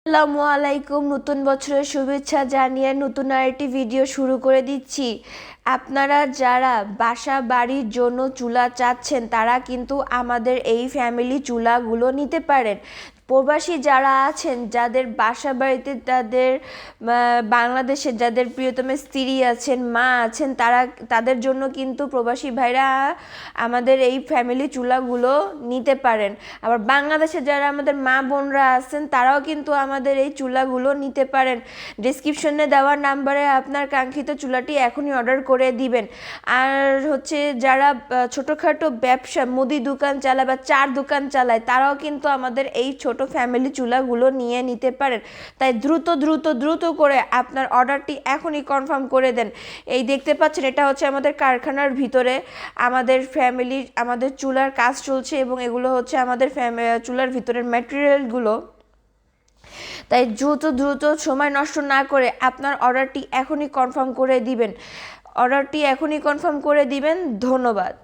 আসসালামু আলাইকুম। নতুন বছরের শুভেচ্ছা জানিয়ে নতুন আরেকটি ভিডিও শুরু করে দিচ্ছি। আপনারা যারা বাসা বাড়ির জন্য চুলা চাচ্ছেন তারা কিন্তু আমাদের এই ফ্যামিলি চুলাগুলো নিতে পারেন। প্রবাসী যারা আছেন, যাদের বাসা বাড়িতে বাংলাদেশে যাদের প্রিয়তম স্ত্রী আছেন, মা আছেন, তাদের জন্য কিন্তু প্রবাসী ভাইরা আমাদের এই ফ্যামিলি চুলাগুলো নিতে পারেন। আবার বাংলাদেশে যারা আমাদের মা বোনরা আছেন তারাও কিন্তু আমাদের এই চুলাগুলো নিতে পারেন। ডিসক্রিপশনে দেওয়া নাম্বারে আপনার কাঙ্ক্ষিত চুলাটি এখনই অর্ডার করে দিবেন। আর হচ্ছে যারা ছোটোখাটো ব্যবসা, মুদি দোকান চালায় বা চার দোকান চালায়, তারাও কিন্তু আমাদের এই ছোট ফ্যামিলি চুলাগুলো নিয়ে নিতে পারেন। তাই দ্রুত দ্রুত দ্রুত করে আপনার অর্ডারটি এখনই কনফার্ম করে দেন। এই দেখতে পাচ্ছেন, এটা হচ্ছে আমাদের কারখানার ভিতরে আমাদের চুলার কাজ চলছে এবং এগুলো হচ্ছে আমাদের চুলার ভিতরের ম্যাটেরিয়ালগুলো। তাই দ্রুত দ্রুত সময় নষ্ট না করে আপনার অর্ডারটি এখনই কনফার্ম করে দিবেন। ধন্যবাদ।